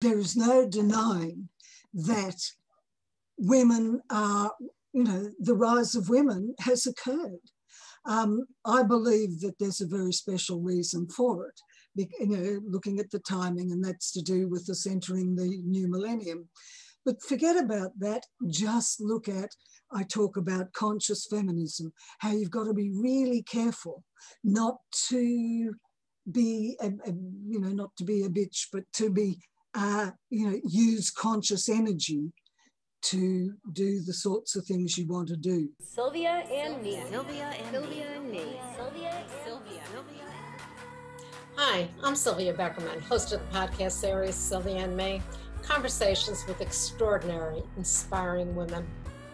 there is no denying that women are, the rise of women has occurred. I believe that there's a very special reason for it, looking at the timing, and that's to do with us entering the new millennium. But forget about that. Just look at, I talk about conscious feminism, how you've got to be really careful not to be, not to be a bitch, but to be, use conscious energy to do the sorts of things you want to do. Sylvia and me. Sylvia and me. Sylvia. Hi, I'm Sylvia Beckerman, host of the podcast series Sylvia and Me, conversations with extraordinary, inspiring women.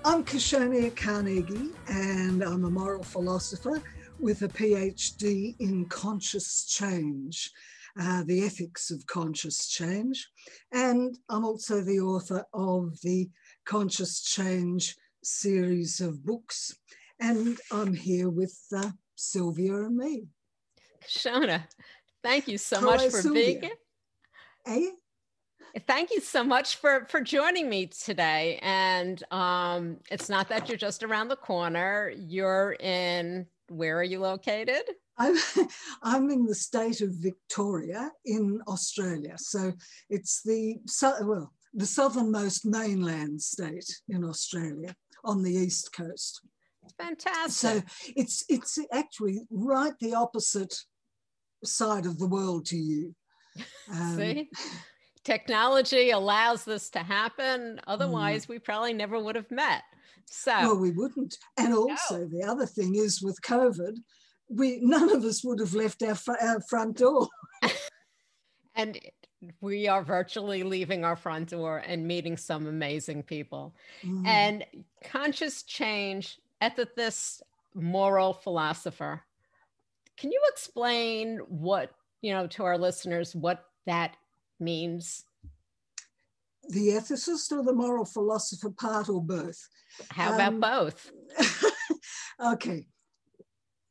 I'm Kashonia Carnegie, and I'm a moral philosopher with a PhD in conscious change, the ethics of conscious change. And I'm also the author of the Conscious Change series of books. And I'm here with Sylvia and me. Kashonia, thank you so much for being here. Eh? Thank you so much for joining me today. And it's not that you're just around the corner. You're in, where are you located? I'm in the state of Victoria in Australia. So it's the southernmost mainland state in Australia on the east coast. Fantastic. So it's actually right the opposite side of the world to you. See? Technology allows this to happen. Otherwise, we probably never would have met. So, well, we wouldn't. And also, the other thing is with COVID, none of us would have left our front door. And we are virtually leaving our front door and meeting some amazing people. And conscious change, ethicist, moral philosopher. Can you explain what, to our listeners, what that means? The ethicist or the moral philosopher part, or both? How about both? Okay.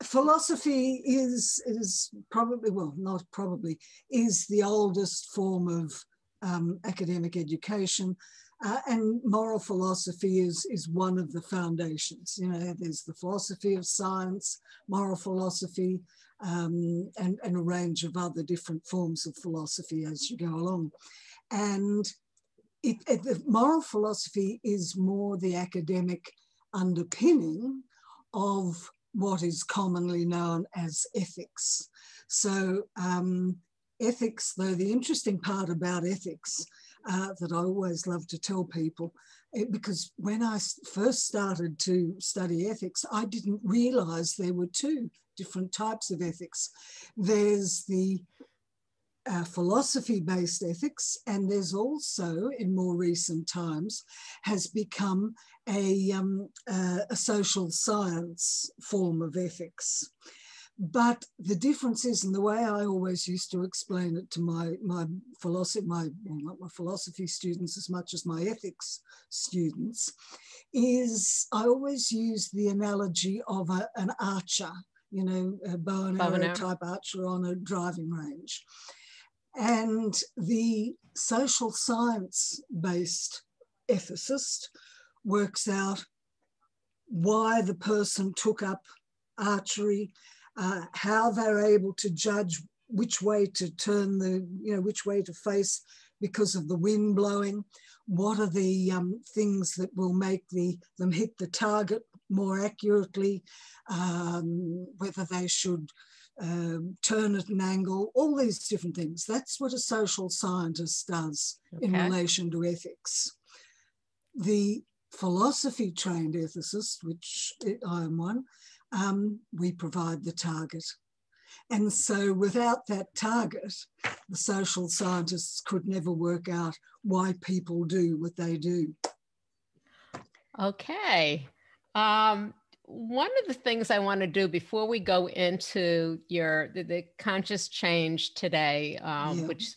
Philosophy is probably, well, not probably, is the oldest form of academic education. And moral philosophy is one of the foundations. There's the philosophy of science, moral philosophy, and a range of other different forms of philosophy as you go along. And the moral philosophy is more the academic underpinning of what is commonly known as ethics. So ethics, though, the interesting part about ethics that I always love to tell people, because when I first started to study ethics, I didn't realize there were two different types of ethics. There's the philosophy-based ethics, and there's also, in more recent times, has become a social science form of ethics. But the difference is, and the way I always used to explain it to my philosophy students as much as my ethics students, is I always use the analogy of an archer, a bow and arrow type archer on a driving range. And the social science-based ethicist works out why the person took up archery, how they're able to judge which way to turn which way to face because of the wind blowing, what are the things that will make them hit the target more accurately, whether they should turn at an angle, all these different things. That's what a social scientist does in relation to ethics. The philosophy-trained ethicist, which I am one, we provide the target. And so without that target, the social scientists could never work out why people do what they do. Okay. One of the things I want to do before we go into the conscious change today,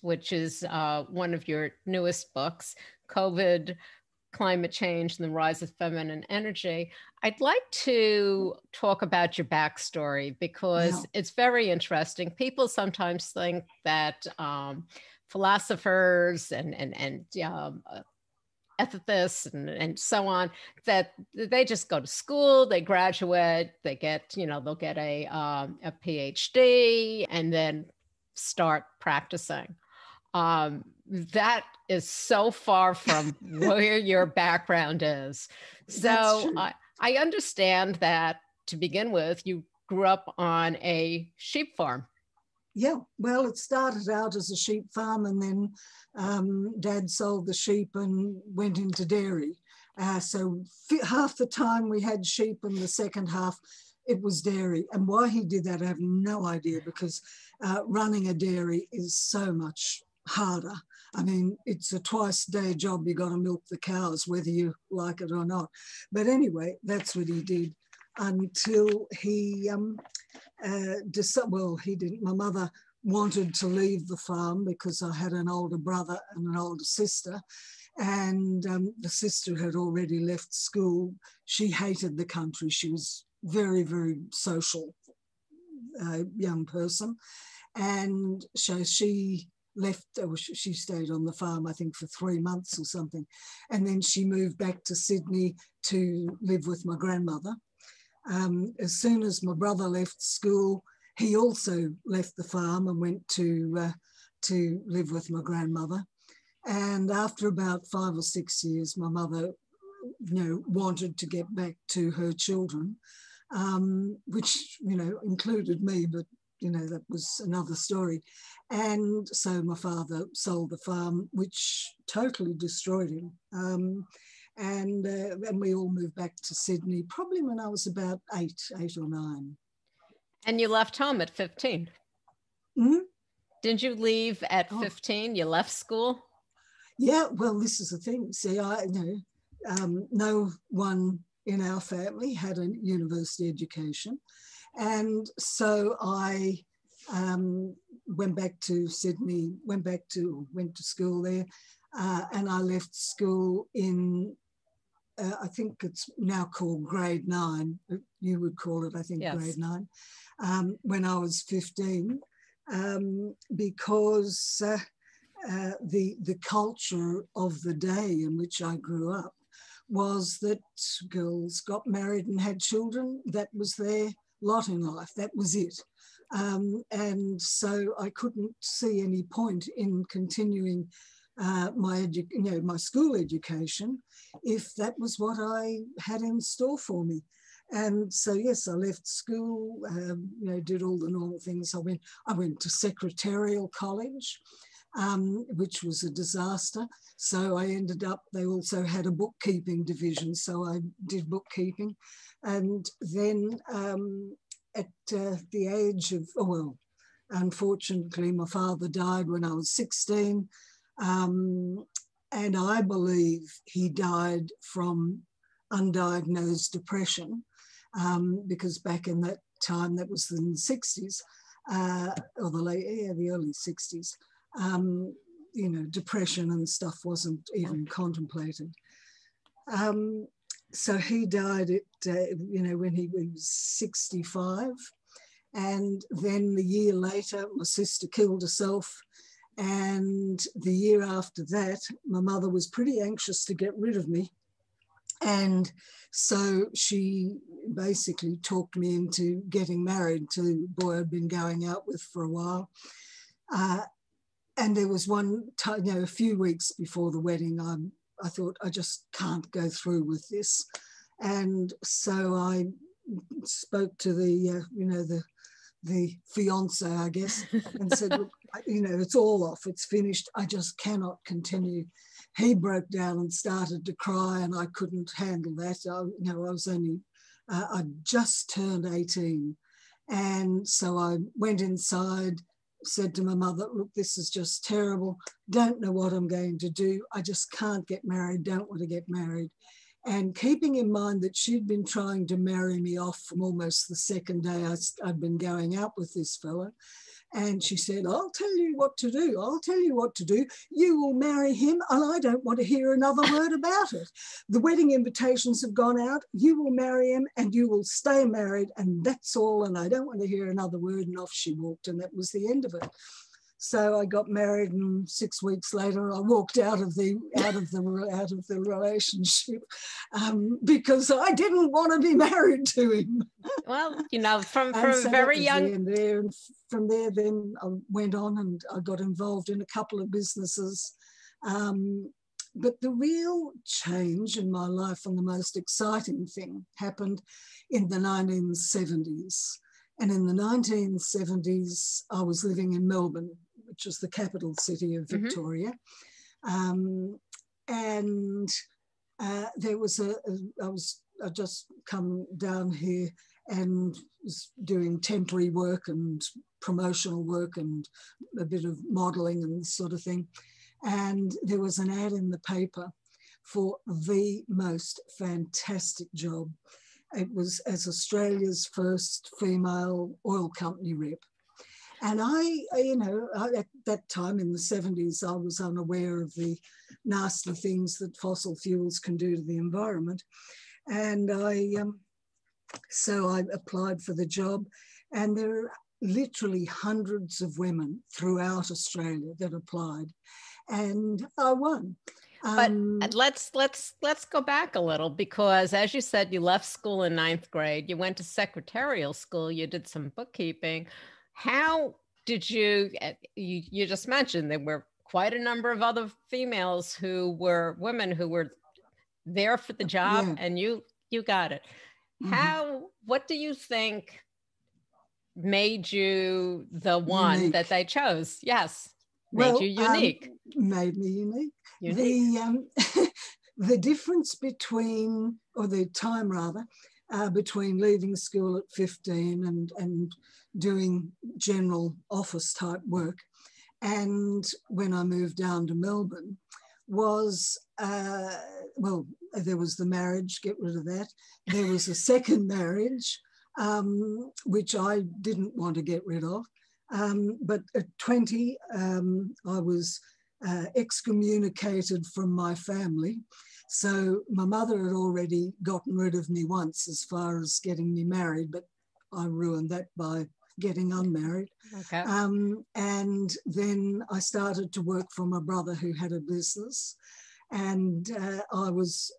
which is one of your newest books, COVID, Climate Change and the Rise of Feminine Energy, I'd like to talk about your backstory because it's very interesting. People sometimes think that philosophers and ethicists and so on, that they just go to school, they graduate, they get, they'll get a PhD and then start practicing. That is so far from where your background is. So I understand that to begin with, you grew up on a sheep farm. Yeah, well, it started out as a sheep farm, and then Dad sold the sheep and went into dairy. So half the time we had sheep, and the second half it was dairy. And why he did that, I have no idea, because running a dairy is so much harder. I mean, it's a twice-a-day job. You got to milk the cows, whether you like it or not. But anyway, that's what he did until he he didn't. My mother wanted to leave the farm because I had an older brother and an older sister, and the sister had already left school. She hated the country. She was very, very social young person, and so she left. She stayed on the farm, I think, for 3 months or something, and then she moved back to Sydney to live with my grandmother. As soon as my brother left school, he also left the farm and went to live with my grandmother. And after about 5 or 6 years, my mother, wanted to get back to her children, which, included me, but, that was another story. And so my father sold the farm, which totally destroyed him. And we all moved back to Sydney, probably when I was about eight or 9. And you left home at 15. Mm-hmm. Didn't you leave at 15? You left school? Yeah, well, this is the thing. See, no one in our family had a university education. And so I went back to Sydney, went to school there, and I left school in, I think it's now called grade 9. You would call it, I think, yes. Grade 9, when I was 15, because the culture of the day in which I grew up was that girls got married and had children. That was their lot in life. That was it. And so I couldn't see any point in continuing my school education if that was what I had in store for me. And so, yes, I left school, did all the normal things. I went to secretarial college, which was a disaster. So I ended up, they also had a bookkeeping division. So I did bookkeeping. And then at the age of, unfortunately, my father died when I was 16. And I believe he died from undiagnosed depression, because back in that time, that was in the 60s, or the early 60s, depression and stuff wasn't even contemplated. So he died when he was 65. And then the year later, my sister killed herself. And the year after that, my mother was pretty anxious to get rid of me. And so she basically talked me into getting married to the boy I'd been going out with for a while. And there was one time, a few weeks before the wedding, I thought, I just can't go through with this. And so I spoke to the fiance, I guess, and said, look, it's all off, it's finished. I just cannot continue. He broke down and started to cry, and I couldn't handle that. I was only, I just turned 18. And so I went inside, said to my mother, look, this is just terrible. Don't know what I'm going to do. I just can't get married, don't want to get married. And keeping in mind that she'd been trying to marry me off from almost the second day I'd been going out with this fellow. And she said, I'll tell you what to do. I'll tell you what to do. You will marry him, and I don't want to hear another word about it. The wedding invitations have gone out. You will marry him, and you will stay married, and that's all. And I don't want to hear another word. And off she walked, and that was the end of it. So I got married, and 6 weeks later I walked out of the relationship because I didn't want to be married to him. Well, you know, from so very young. And from there, then I went on and I got involved in a couple of businesses. But the real change in my life and the most exciting thing happened in the 1970s. And in the 1970s, I was living in Melbourne, which is the capital city of Victoria. And there was I just come down here and was doing temporary work and promotional work and a bit of modelling and this sort of thing. And there was an ad in the paper for the most fantastic job. It was as Australia's first female oil company rep. And at that time in the 70s, I was unaware of the nasty things that fossil fuels can do to the environment. And so I applied for the job, and there are literally hundreds of women throughout Australia that applied, and I won. But let's go back a little, because as you said, you left school in 9th grade, you went to secretarial school, you did some bookkeeping. How did you just mentioned there were quite a number of other females who were women who were there for the job, and you got it. What do you think made you the one unique that they chose? Yes. Made you unique. Made me unique. The difference between, or the time rather, between leaving school at 15 and doing general office type work and when I moved down to Melbourne was, there was the marriage, get rid of that. There was a second marriage, which I didn't want to get rid of. But at 20, I was excommunicated from my family. So my mother had already gotten rid of me once as far as getting me married, but I ruined that by getting unmarried. Okay. And then I started to work for my brother who had a business. And I was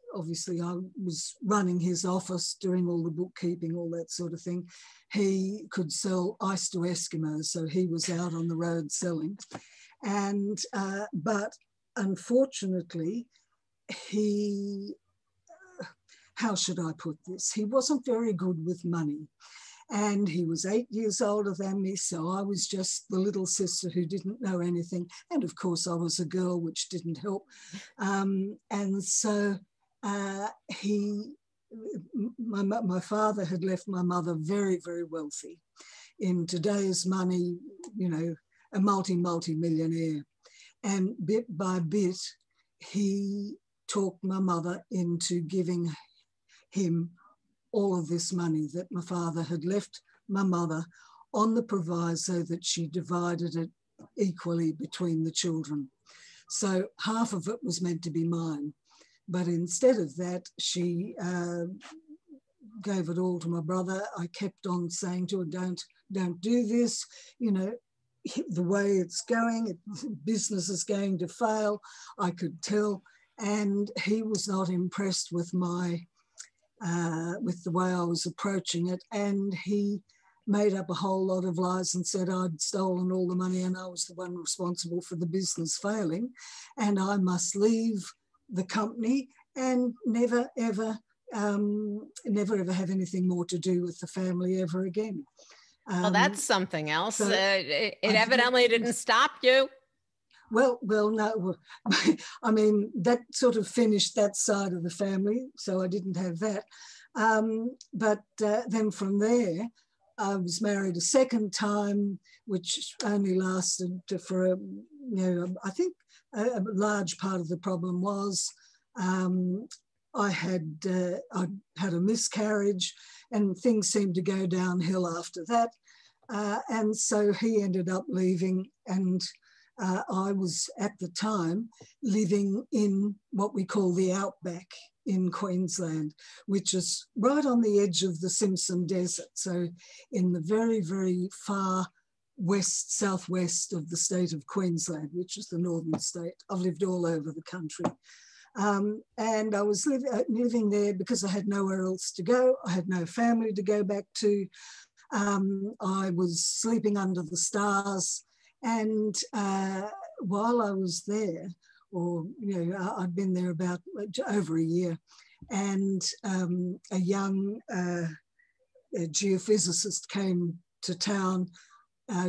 running his office, doing all the bookkeeping, all that sort of thing. He could sell ice to Eskimos, so he was out on the road selling. And but unfortunately, how should I put this? He wasn't very good with money. And he was 8 years older than me, so I was just the little sister who didn't know anything. And of course, I was a girl, which didn't help. And so my father had left my mother very, very wealthy. In today's money, a multi-millionaire. And bit by bit, he talked my mother into giving him all of this money that my father had left my mother on the proviso that she divided it equally between the children. So half of it was meant to be mine. But instead of that, she gave it all to my brother. I kept on saying to her, don't do this, the way it's going, business is going to fail, I could tell. And he was not impressed with with the way I was approaching it. And he made up a whole lot of lies and said I'd stolen all the money and I was the one responsible for the business failing. And I must leave the company and never, ever have anything more to do with the family ever again. Well, that's something else. So it evidently didn't stop you. Well, no. I mean, that sort of finished that side of the family, so I didn't have that. But then from there, I was married a second time, which only lasted for, I think a large part of the problem was I had a miscarriage and things seemed to go downhill after that. And so he ended up leaving, and I was at the time living in what we call the outback in Queensland, which is right on the edge of the Simpson Desert. So in the very, very far southwest of the state of Queensland, which is the northern state. I've lived all over the country. And I was living there because I had nowhere else to go. I had no family to go back to. I was sleeping under the stars. And while I was there, or, I'd been there about over a year, and a young geophysicist came to town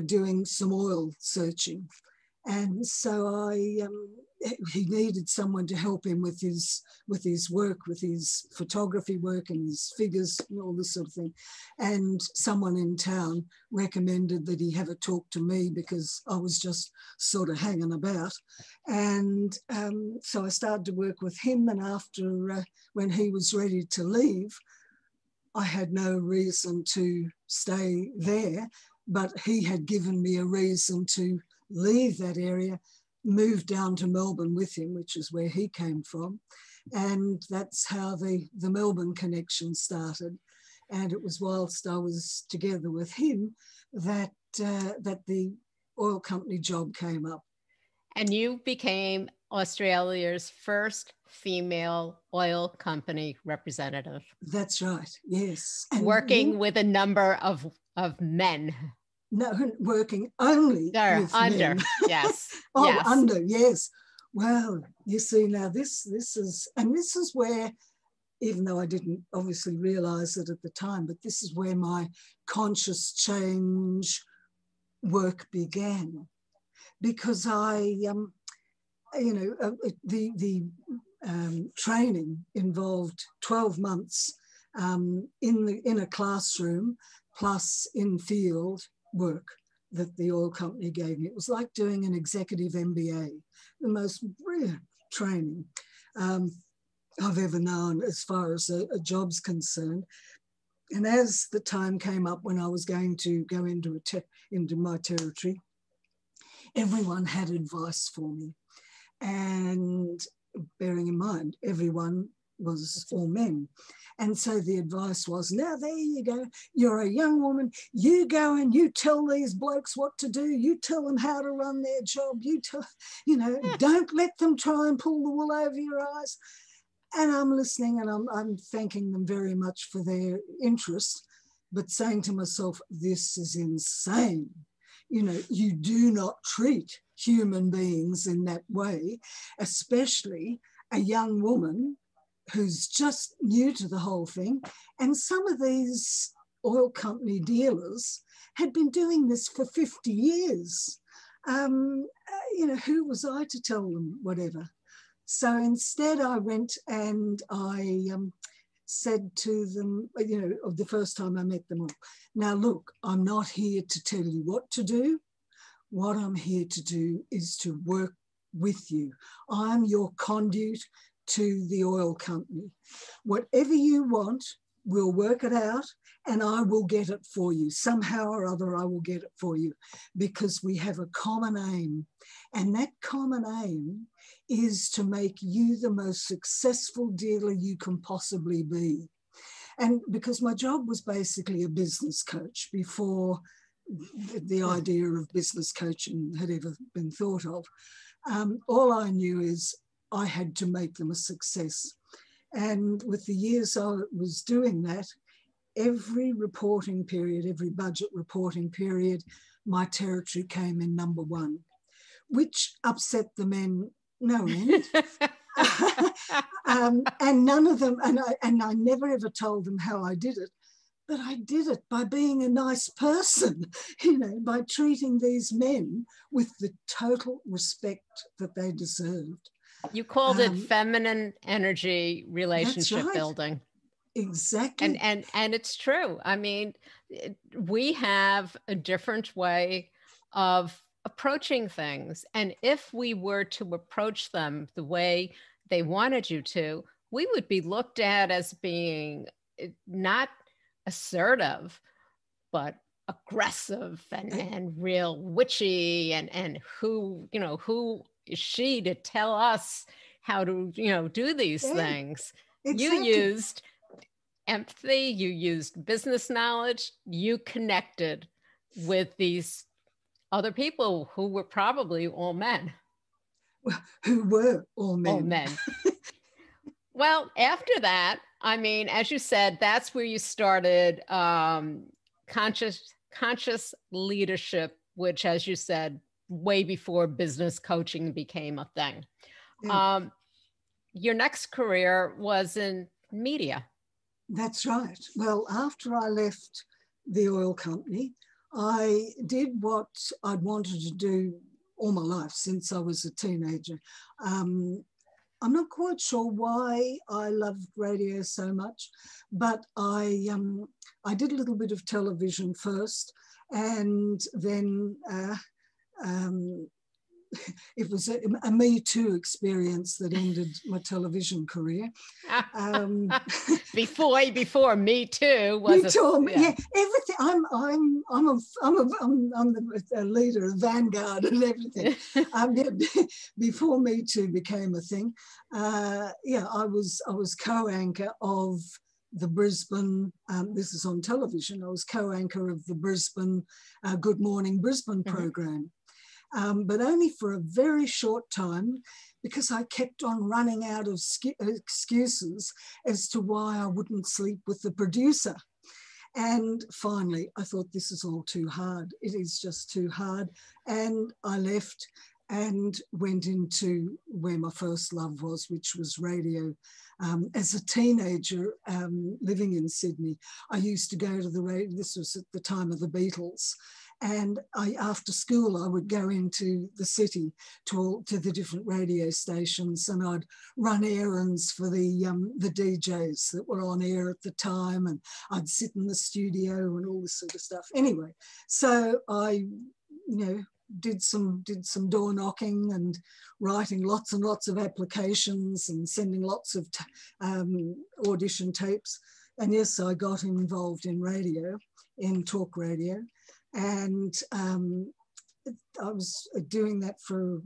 doing some oil searching. And so he needed someone to help him with his work, with his photography work and his figures and all this sort of thing. And someone in town recommended that he have a talk to me because I was just sort of hanging about. And so I started to work with him. And after, when he was ready to leave, I had no reason to stay there, but he had given me a reason to leave that area, move down to Melbourne with him, which is where he came from. And that's how the Melbourne connection started. And it was whilst I was together with him that the oil company job came up. And you became Australia's first female oil company representative. That's right, yes. And working with a number of men. No, working only with under, men. Yes. Oh, yes. Under, yes. Well, you see, now this is where, even though I didn't obviously realise it at the time, but this is where my conscious change work began, because the training involved 12 months in a classroom plus in field work that the oil company gave me. It was like doing an executive MBA, the most brilliant training I've ever known as far as a job's concerned. And as the time came up when I was going to go into my territory, everyone had advice for me. And bearing in mind, everyone was all men. And so the advice was, now there you go, you're a young woman, you go and you tell these blokes what to do, you tell them how to run their job, don't let them try and pull the wool over your eyes. And I'm listening and I'm thanking them very much for their interest, but saying to myself, this is insane. You do not treat human beings in that way, especially a young woman who's just new to the whole thing. And some of these oil company dealers had been doing this for 50 years. Who was I to tell them whatever? So instead I went and I said to them, the first time I met them all, now look, I'm not here to tell you what to do. What I'm here to do is to work with you. I'm your conduit to the oil company. Whatever you want, we'll work it out and I will get it for you. Somehow or other, I will get it for you because we have a common aim. And that common aim is to make you the most successful dealer you can possibly be. And because my job was basically a business coach before the idea of business coaching had ever been thought of, all I knew is I had to make them a success. And with the years I was doing that, every reporting period, every budget reporting period, my territory came in number one, which upset the men no end. And none of them, and I never ever told them how I did it, but I did it by being a nice person, by treating these men with the total respect that they deserved. You called it feminine energy relationship building. Exactly. And it's true. I mean, we have a different way of approaching things. And if we were to approach them the way they wanted you to, we would be looked at as being not assertive, but aggressive and real witchy and who is she to tell us how to, do these things? Exactly. You used empathy, you used business knowledge, you connected with these other people who were probably all men. Who were all men. All men. Well, after that, I mean, as you said, that's where you started conscious leadership, which, as you said, way before business coaching became a thing. Yeah. Your next career was in media. That's right. Well, after I left the oil company, I did what I'd wanted to do all my life since I was a teenager. I'm not quite sure why I loved radio so much, but I did a little bit of television first, and then it was a Metoo experience that ended my television career. Before Me Too was yeah, everything. I'm the leader of Vanguard and everything. Before Me Too became a thing, I was co-anchor of the Brisbane. This is on television. I was co-anchor of the Brisbane Good Morning Brisbane program. But only for a very short time, because I kept on running out of excuses as to why I wouldn't sleep with the producer. And finally, I thought, this is all too hard. It is just too hard. And I left and went into where my first love was, which was radio. As a teenager living in Sydney, I used to go to the radio. This was at the time of the Beatles. And after school, I would go into the city to the different radio stations, and I'd run errands for the DJs that were on air at the time, and I'd sit in the studio and all this sort of stuff. Anyway, so I, did some door knocking and writing lots and lots of applications and sending lots of audition tapes. And yes, I got involved in radio, in talk radio. And I was doing that for,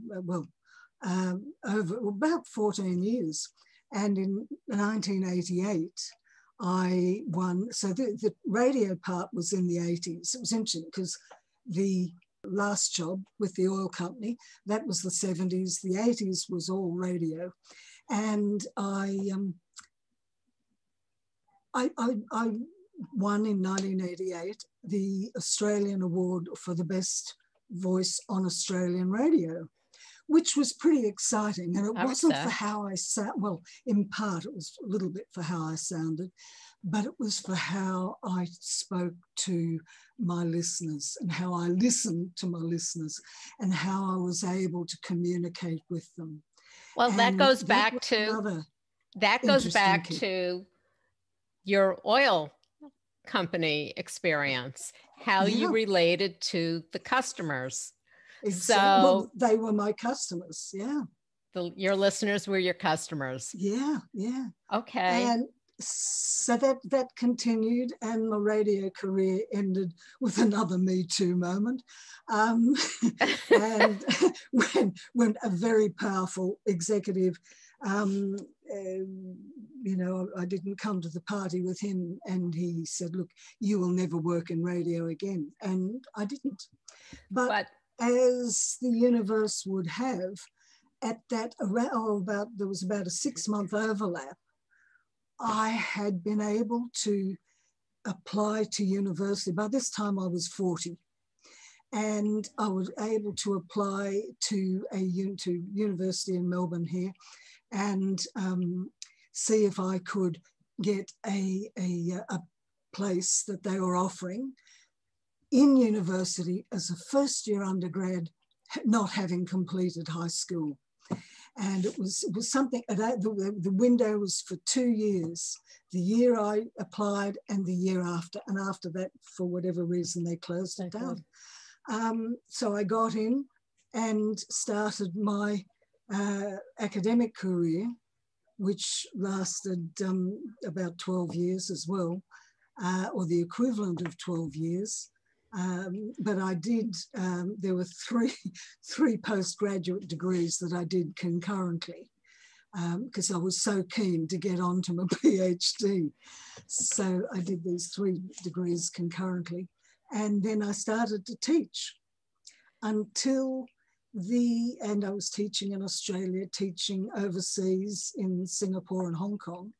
over about 14 years. And in 1988, I won. So the radio part was in the 80s. It was interesting because the last job with the oil company, that was the 70s. The 80s was all radio. And I won in 1988 the Australian Award for the Best Voice on Australian Radio, which was pretty exciting. And it wasn't for how I sound. Well, in part, it was a little bit for how I sounded, but it was for how I spoke to my listeners and how I listened to my listeners and how I was able to communicate with them. Well, that goes back to your oil company experience, how you related to the customers. So they were my customers, your listeners were your customers. Yeah. Okay. And so that continued, and my radio career ended with another Me Too moment. And when a very powerful executive, I didn't come to the party with him, and he said, look, you will never work in radio again. And I didn't. But as the universe would have, at that there was about a 6-month overlap, I had been able to apply to university. By this time I was 40, and I was able to apply to university in Melbourne here, and see if I could get a place that they were offering in university as a first-year undergrad, not having completed high school. And it was something, the window was for 2 years, the year I applied and the year after. And after that, for whatever reason, they closed it down. So I got in and started my academic career, which lasted about 12 years as well, or the equivalent of 12 years. But I did, there were three postgraduate degrees that I did concurrently, because I was so keen to get on to my PhD. So I did these 3 degrees concurrently. And then I started to teach. until and I was teaching in Australia, teaching overseas in Singapore and Hong Kong,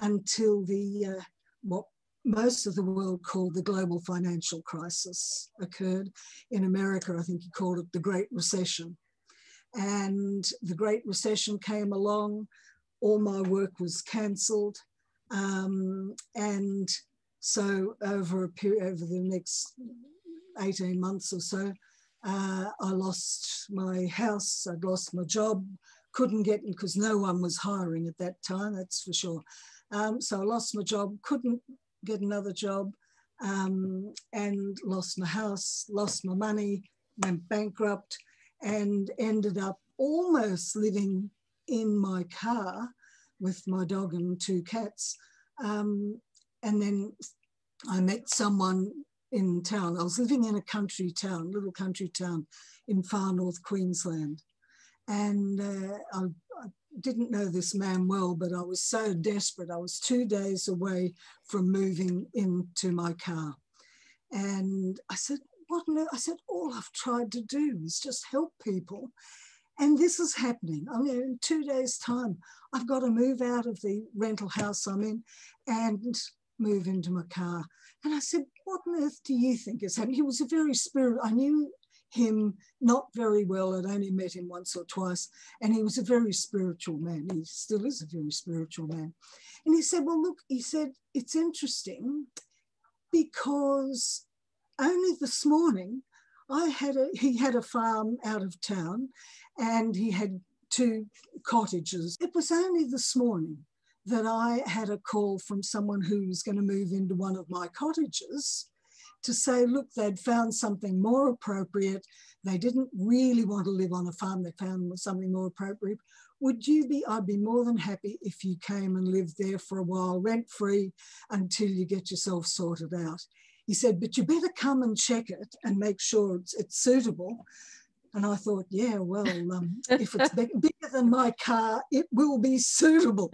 until what most of the world called the global financial crisis occurred. In America, I think he called it the Great Recession. And the Great Recession came along, all my work was cancelled. And so over the next 18 months or so, I lost my house, I'd lost my job, couldn't get, because no one was hiring at that time, that's for sure. So I lost my job, couldn't get another job, and lost my house, lost my money, went bankrupt, and ended up almost living in my car with my dog and 2 cats. And then I met someone in town. I was living in a little country town in far north Queensland. And I didn't know this man well, but I was so desperate. I was 2 days away from moving into my car. And I said, what on earth? I said, all I've tried to do is just help people. And this is happening. I mean, in 2 days' time, I've got to move out of the rental house I'm in and move into my car. And I said, what on earth do you think is happening? He was a very I knew him not very well. I'd only met him once or twice. And he was a very spiritual man. He still is a very spiritual man. And he said, well, look, he said, it's interesting because only this morning he had a farm out of town and he had 2 cottages. It was only this morning that I had a call from someone who was going to move into one of my cottages to say, look, they'd found something more appropriate. They didn't really want to live on a farm. They found something more appropriate. I'd be more than happy if you came and lived there for a while, rent-free, until you get yourself sorted out. He said, but you better come and check it and make sure it's suitable. And I thought, yeah, well, if it's bigger than my car, it will be suitable.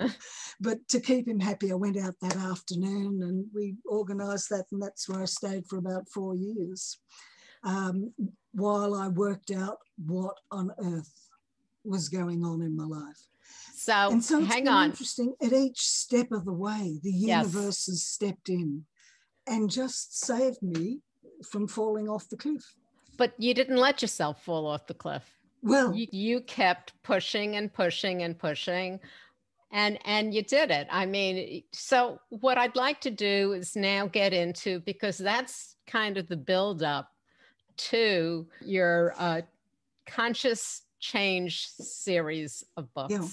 But to keep him happy, I went out that afternoon and we organised that, and that's where I stayed for about 4 years while I worked out what on earth was going on in my life. So it's hang on. Interesting. At each step of the way, the universe has stepped in and just saved me from falling off the cliff. But you didn't let yourself fall off the cliff. Well, you kept pushing and pushing and pushing, and you did it. I mean, so what I'd like to do is now get into, because that's kind of the buildup to your conscious change series of books. Yeah.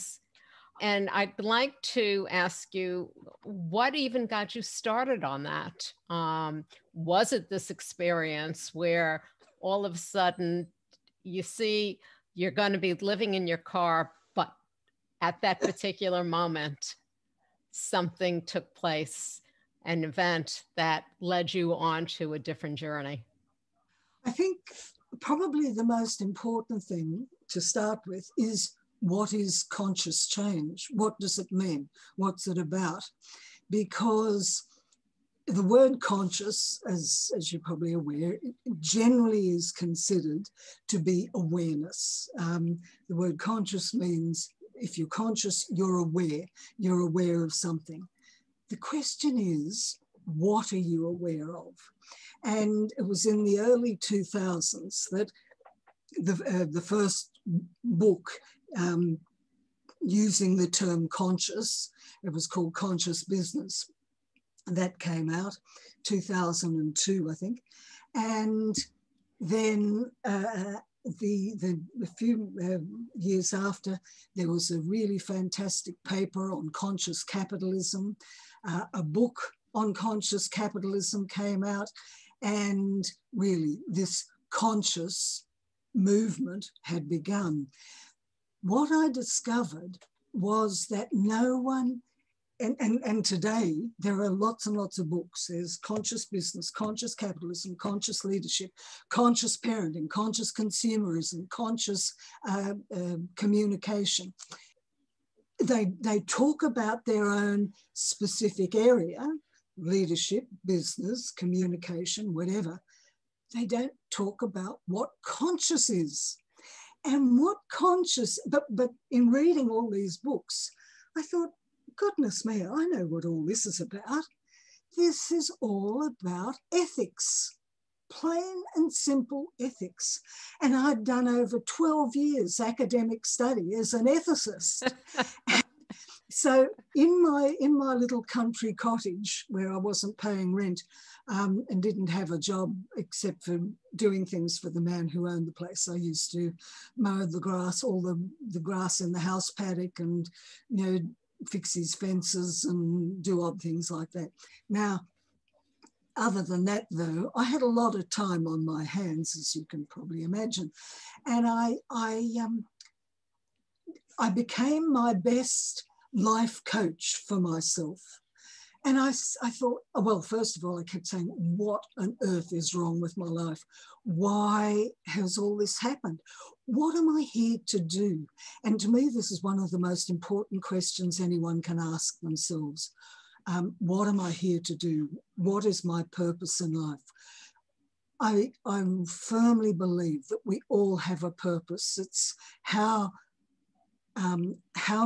And I'd like to ask you, what even got you started on that? Was it this experience where all of a sudden you see you're going to be living in your car, but at that particular moment, something took place, an event that led you on to a different journey? I think probably the most important thing to start with is, what is conscious change? What does it mean? What's it about? Because the word conscious, as you're probably aware, generally is considered to be awareness. The word conscious means if you're conscious, you're aware of something. The question is, what are you aware of? And it was in the early 2000s that the first book using the term conscious, it was called Conscious Business, that came out 2002, I think. And then a few years after, there was a really fantastic paper on conscious capitalism. A book on conscious capitalism came out, and really this conscious movement had begun. What I discovered was that no one, and today there are lots and lots of books. There's Conscious Business, Conscious Capitalism, Conscious Leadership, Conscious Parenting, Conscious Consumerism, Conscious Communication. They talk about their own specific area, leadership, business, communication, whatever. they don't talk about what conscious is. And what conscious, but in reading all these books, I thought, goodness me, I know what all this is about. This is all about ethics, plain and simple ethics. And I'd done over 12 years academic study as an ethicist. So in my little country cottage where I wasn't paying rent and didn't have a job except for doing things for the man who owned the place, I used to mow the grass, all the grass in the house paddock, and fix his fences and do odd things like that. Now, other than that, though, I had a lot of time on my hands, as you can probably imagine, and I became my best life coach for myself. And I thought, well, first of all, I kept saying, what on earth is wrong with my life? Why has all this happened? What am I here to do? And to me, this is one of the most important questions anyone can ask themselves. What am I here to do? What is my purpose in life? I firmly believe that we all have a purpose. It's how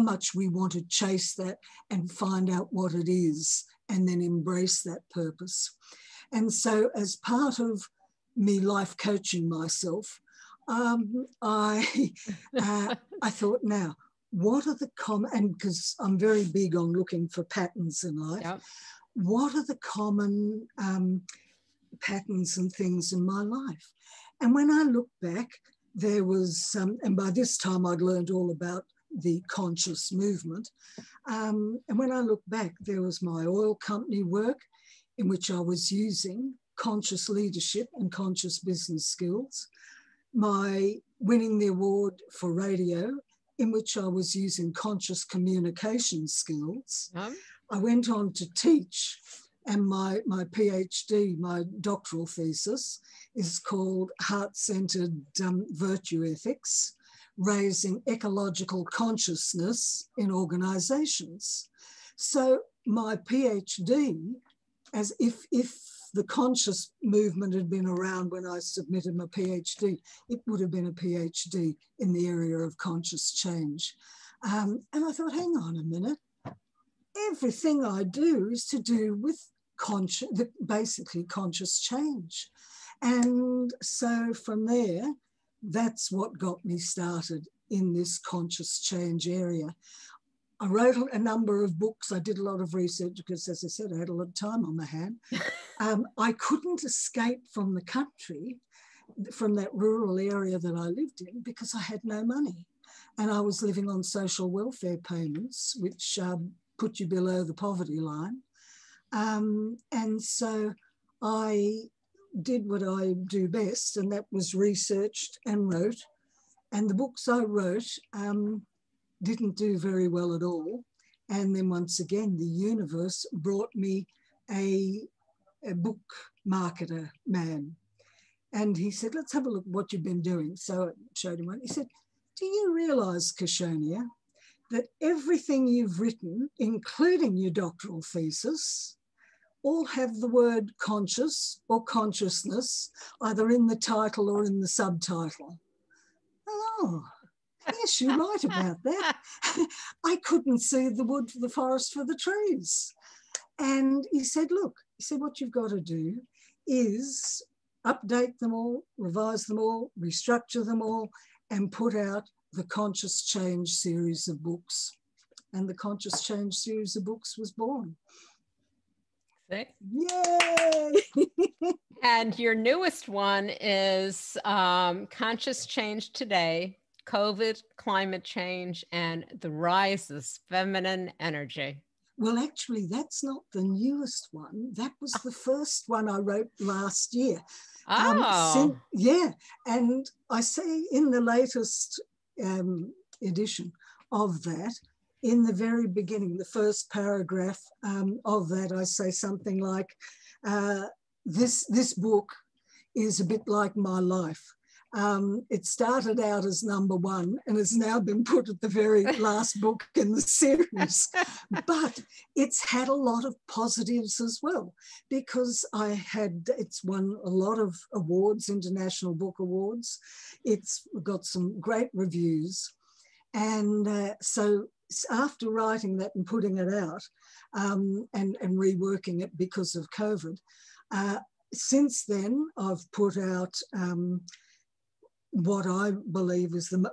much we want to chase that and find out what it is and then embrace that purpose. And so as part of me life coaching myself, I thought, now, what are the common, and because I'm very big on looking for patterns in life, yep. What are the common patterns and things in my life? And when I look back, there was, and by this time I'd learned all about the conscious movement. And when I look back, there was my oil company work in which I was using conscious leadership and conscious business skills, my winning the award for radio, in which I was using conscious communication skills. I went on to teach, and my PhD, my doctoral thesis, is called Heart-Centered Virtue Ethics, Raising Ecological Consciousness in Organizations. So my PhD, as if the conscious movement had been around when I submitted my PhD, it would have been a PhD in the area of conscious change. And I thought, hang on a minute, everything I do is to do with basically conscious change. And so from there, that's what got me started in this conscious change area. I wrote a number of books. I did a lot of research because, as I said, I had a lot of time on my hand. I couldn't escape from the country, from that rural area that I lived in, because I had no money. And I was living on social welfare payments, which put you below the poverty line. And so I did what I do best, and that was researched and wrote. And the books I wrote didn't do very well at all. And then once again, the universe brought me a book marketer man. And he said, let's have a look at what you've been doing. So I showed him one. He said, do you realize, Kashonia, that everything you've written, including your doctoral thesis, all have the word conscious or consciousness either in the title or in the subtitle? Oh, yes, you're right about that. I couldn't see the wood for the forest for the trees. And he said, look, what you've got to do is update them all, revise them all, restructure them all, and put out the Conscious Change series of books. And the Conscious Change series of books was born. Sick. Yay! And your newest one is Conscious Change Today, COVID, Climate Change, and the Rise of Feminine Energy. Well, actually, that's not the newest one. That was the first one I wrote last year. Yeah, and I say in the latest edition of that, in the very beginning, the first paragraph of that, I say something like, this book is a bit like my life. It started out as number one and has now been put at the very last book in the series. But it's had a lot of positives as well, because it's won a lot of awards, international book awards. It's got some great reviews. And so after writing that and putting it out and reworking it because of COVID, since then I've put out what I believe is in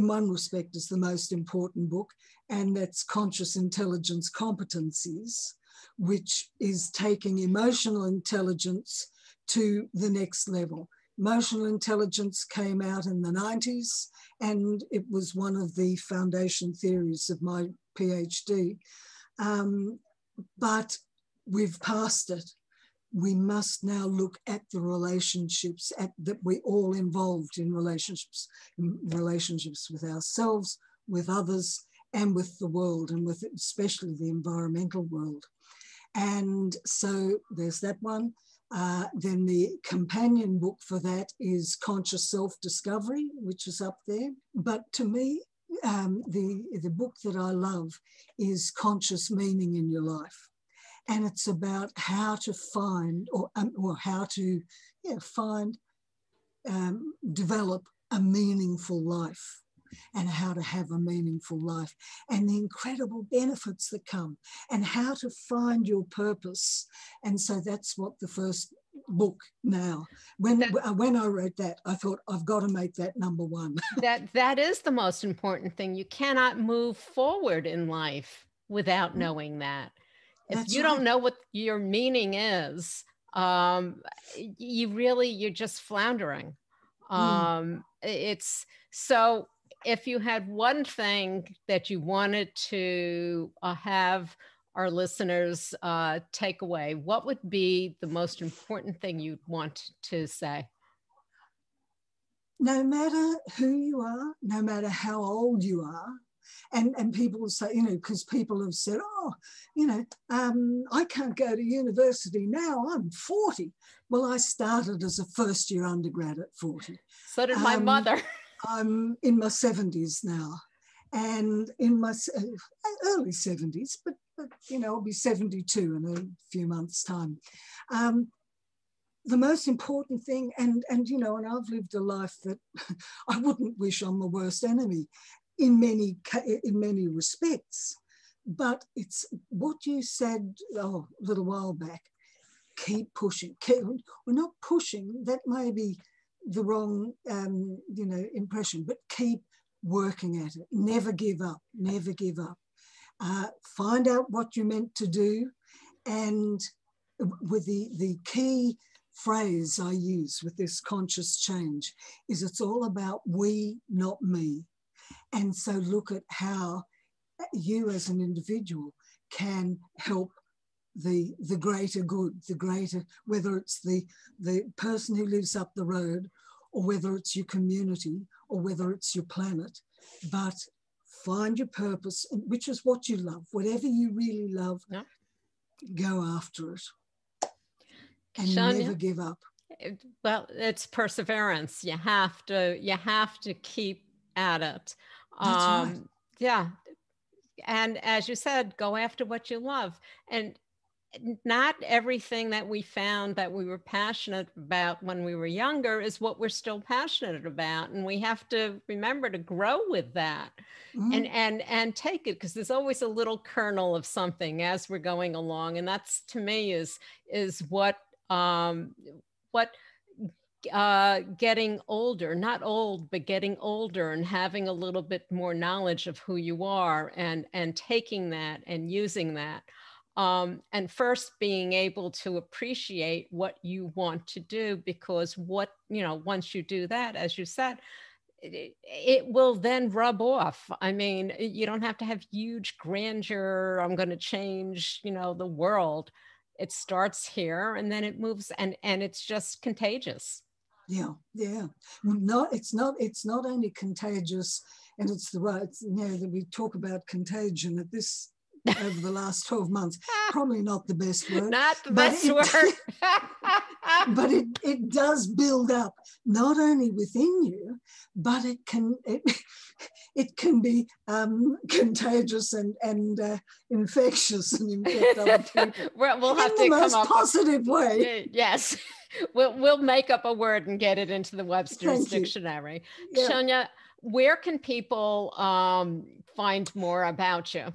one respect is the most important book, and that's Conscious Intelligence Competencies, which is taking emotional intelligence to the next level. Emotional intelligence came out in the 90s, and it was one of the foundation theories of my PhD. But we've passed it. We must now look at the relationships that we're all involved in relationships with ourselves, with others, and with the world, and with especially the environmental world. And so there's that one. Then the companion book for that is Conscious Self-Discovery, which is up there. But to me, the book that I love is Conscious Meaning in Your Life. And it's about how to find develop a meaningful life, and how to have a meaningful life, and the incredible benefits that come, and how to find your purpose. And so that's what the first book now. When I wrote that, I thought, I've got to make that number one. That is the most important thing. You cannot move forward in life without knowing that. If you don't know what your meaning is, you're just floundering. It's so, if you had one thing that you wanted to have our listeners take away, what would be the most important thing you'd want to say? No matter who you are, no matter how old you are, and people will say, because people have said, I can't go to university now, I'm 40. Well, I started as a first-year undergrad at 40. So did my mother. I'm in my 70s now, and in my early 70s, but I'll be 72 in a few months' time. The most important thing, and I've lived a life that I wouldn't wish on my worst enemy in many respects, but it's what you said a little while back. Keep pushing. We're not pushing. That may be the wrong, impression. But keep working at it. Never give up. Never give up. Find out what you're meant to do, and with the key phrase I use with this conscious change is it's all about we, not me. And so look at how you as an individual can help the greater good, whether it's the person who lives up the road, or whether it's your community, or whether it's your planet. But find your purpose, which is what you love. Whatever you really love, go after it. And Kashonia, never give up. Well, it's perseverance. You have to keep at it. That's right. Yeah. And as you said, go after what you love. And not everything that we found that we were passionate about when we were younger is what we're still passionate about. And we have to remember to grow with that and take it, because there's always a little kernel of something as we're going along. And that's, to me, is what getting older, not old, but getting older and having a little bit more knowledge of who you are, and taking that and using that. And first being able to appreciate what you want to do, because once you do that, as you said, it will then rub off. I mean, you don't have to have huge grandeur. I'm going to change, the world. It starts here and then it moves, and it's just contagious. Yeah. No, it's not only contagious, and it's the right, that we talk about contagion at this over the last 12 months. Probably not the best word. Not the best word. But it does build up, not only within you, but it can be contagious and infectious and infect other people. We'll have in to the come most up positive way. Yes. We'll make up a word and get it into the Webster's Dictionary. Yeah. Kashonia, where can people find more about you?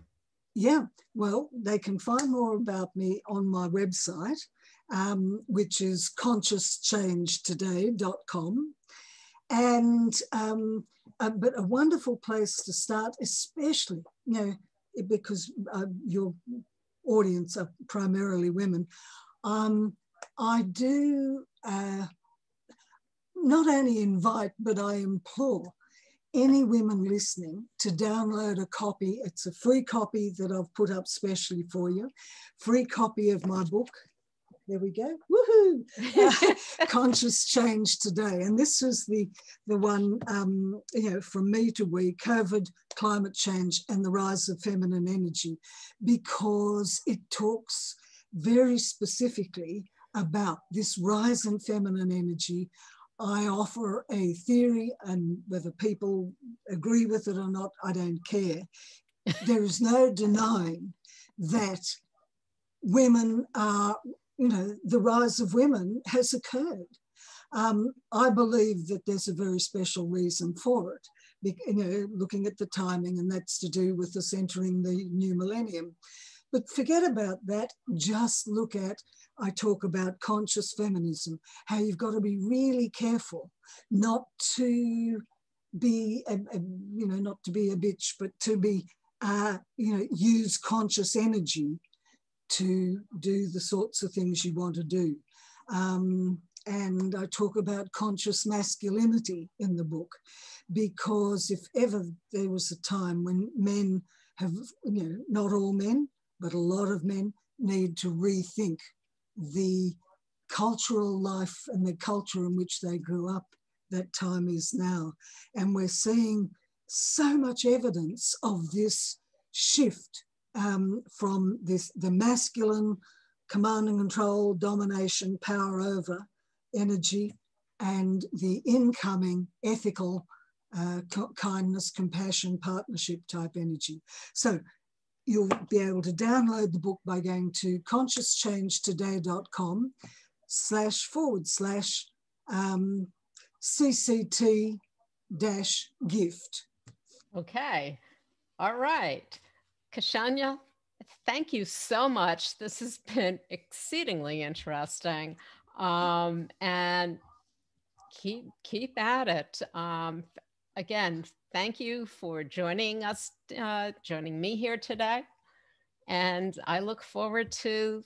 Yeah, well, they can find more about me on my website, which is consciouschangetoday.com. And but a wonderful place to start, especially, because your audience are primarily women. I do not only invite, but I implore any women listening to download a copy. It's a free copy that I've put up specially for you. Free copy of my book. There we go. Woohoo! Conscious Change Today. And this was the one, from me to we, COVID, climate change, and the rise of feminine energy, because it talks very specifically about this rise in feminine energy. I offer a theory, and whether people agree with it or not, I don't care. There is no denying that women are, the rise of women has occurred. I believe that there's a very special reason for it, looking at the timing, and that's to do with us entering the new millennium. But forget about that. Just look at, I talk about conscious feminism, how you've got to be really careful not to be, not to be a bitch, but to be, use conscious energy to do the sorts of things you want to do. And I talk about conscious masculinity in the book, because if ever there was a time when men have, not all men, but a lot of men need to rethink the cultural life and the culture in which they grew up, that time is now. And we're seeing so much evidence of this shift from the masculine command and control, domination, power over energy, and the incoming ethical kindness, compassion, partnership type energy. So you'll be able to download the book by going to consciouschangetoday.com//CCT-gift. Okay. All right. Kashonia, thank you so much. This has been exceedingly interesting. And keep at it. Again, thank you for joining us, joining me here today. And I look forward to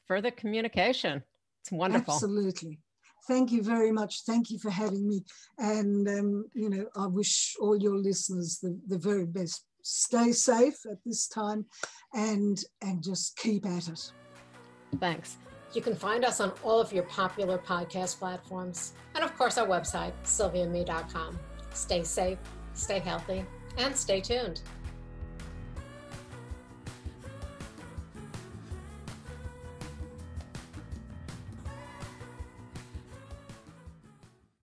further communication. It's wonderful. Absolutely. Thank you very much. Thank you for having me. And, I wish all your listeners the very best. Stay safe at this time and just keep at it. Thanks. You can find us on all of your popular podcast platforms. And of course, our website, sylviame.com. Stay safe, stay healthy, and stay tuned.